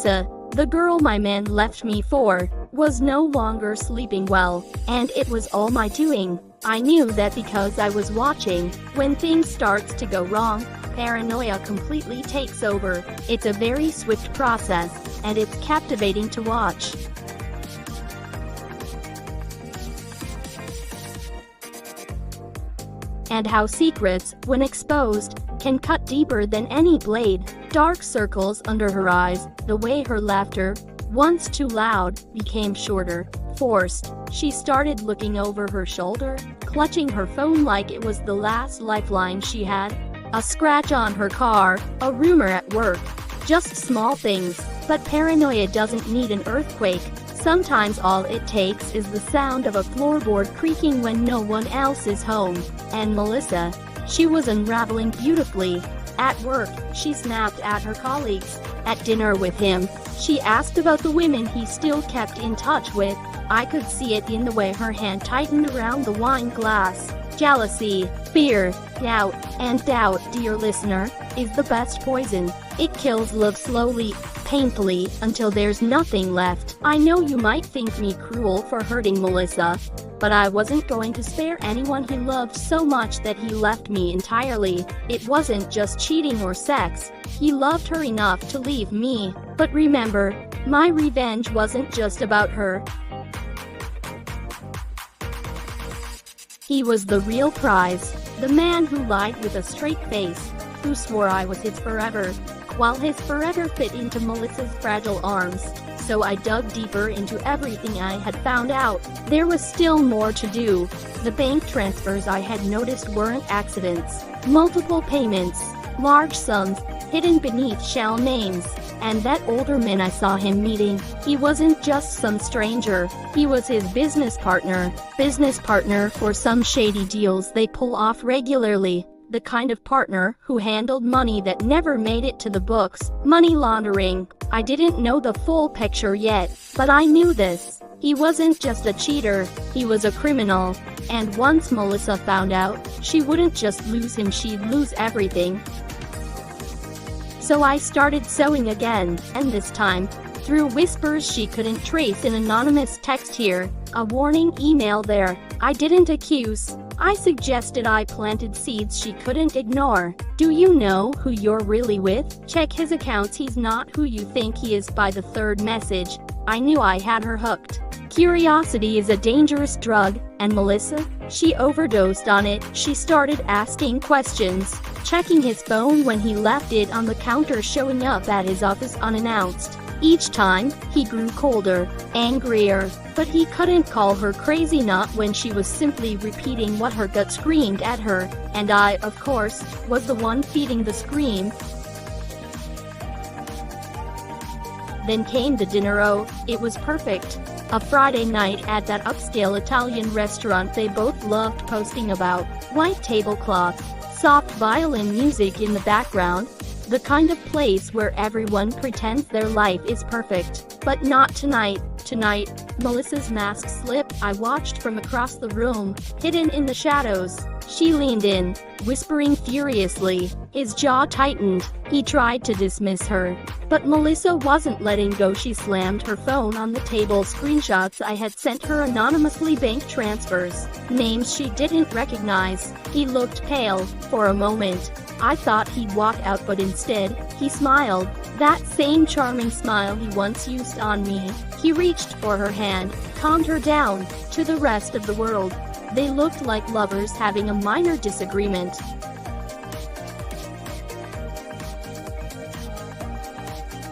Melissa, the girl my man left me for, was no longer sleeping well, and it was all my doing. I knew that because I was watching. When things starts to go wrong, paranoia completely takes over. It's a very swift process, and it's captivating to watch. And how secrets, when exposed, can cut deeper than any blade. Dark circles under her eyes, the way her laughter, once too loud, became shorter, forced. She started looking over her shoulder, clutching her phone like it was the last lifeline she had. A scratch on her car, a rumor at work. Just small things, but paranoia doesn't need an earthquake. Sometimes all it takes is the sound of a floorboard creaking when no one else is home. And Melissa, she was unraveling beautifully. At work, she snapped at her colleagues. At dinner with him, she asked about the women he still kept in touch with. I could see it in the way her hand tightened around the wine glass. Jealousy, fear, doubt, and doubt, dear listener, is the best poison. It kills love slowly, painfully, until there's nothing left. I know you might think me cruel for hurting Melissa, but I wasn't going to spare anyone he loved so much that he left me entirely. It wasn't just cheating or sex. He loved her enough to leave me. But remember, my revenge wasn't just about her. He was the real prize, the man who lied with a straight face, who swore I was his forever, while his forever fit into Melissa's fragile arms. So I dug deeper into everything I had found out. There was still more to do. The bank transfers I had noticed weren't accidents. Multiple payments, large sums, hidden beneath shell names. And that older man I saw him meeting, he wasn't just some stranger, he was his business partner for some shady deals they pull off regularly. The kind of partner who handled money that never made it to the books. Money laundering. I didn't know the full picture yet, but I knew this. He wasn't just a cheater, he was a criminal. And once Melissa found out, she wouldn't just lose him, she'd lose everything. So I started sewing again, and this time, through whispers she couldn't trace, an anonymous text here, a warning email there. I didn't accuse. I suggested, I planted seeds she couldn't ignore. Do you know who you're really with? Check his accounts, he's not who you think he is. By the third message, I knew I had her hooked. Curiosity is a dangerous drug, and Melissa, she overdosed on it. She started asking questions, checking his phone when he left it on the counter, showing up at his office unannounced. Each time, he grew colder, angrier, but he couldn't call her crazy, not when she was simply repeating what her gut screamed at her, and I, of course, was the one feeding the scream. Then came the dinner. Oh, it was perfect. A Friday night at that upscale Italian restaurant they both loved posting about. White tablecloth, soft violin music in the background. The kind of place where everyone pretends their life is perfect. But not tonight. Tonight, Melissa's mask slipped. I watched from across the room, hidden in the shadows. She leaned in, whispering furiously. His jaw tightened. He tried to dismiss her. But Melissa wasn't letting go. She slammed her phone on the table. Screenshots I had sent her anonymously, bank transfers, names she didn't recognize. He looked pale. For a moment, I thought he'd walk out, but instead, he smiled. That same charming smile he once used on me. He reached for her hand, calmed her down. To the rest of the world, they looked like lovers having a minor disagreement.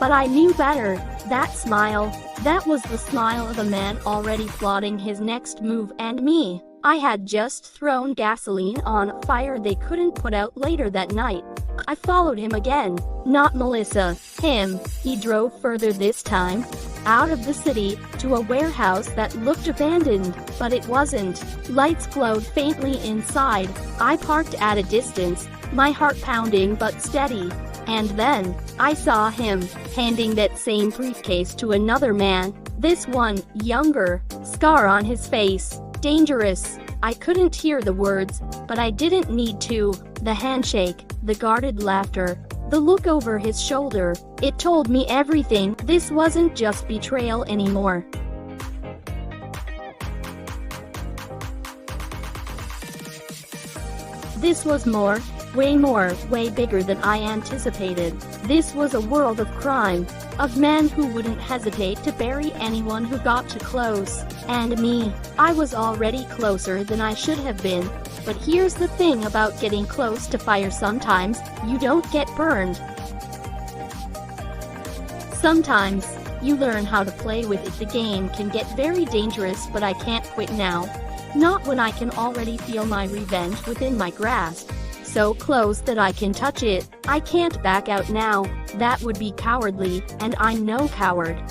But I knew better. That smile, that was the smile of a man already plotting his next move, and me. I had just thrown gasoline on a fire they couldn't put out. Later that night, I followed him again. Not Melissa, him. He drove further this time, out of the city, to a warehouse that looked abandoned, but it wasn't. Lights glowed faintly inside. I parked at a distance, my heart pounding but steady. And then, I saw him, handing that same briefcase to another man. This one, younger, scar on his face. Dangerous. I couldn't hear the words, but I didn't need to. The handshake, the guarded laughter, The look over his shoulder, it told me everything. This wasn't just betrayal anymore. This was more, way bigger than I anticipated. This was a world of crime, of men who wouldn't hesitate to bury anyone who got too close. And me, I was already closer than I should have been. But here's the thing about getting close to fire: sometimes, you don't get burned. Sometimes, you learn how to play with it. The game can get very dangerous, but I can't quit now. Not when I can already feel my revenge within my grasp. So close that I can touch it. I can't back out now. That would be cowardly, and I'm no coward.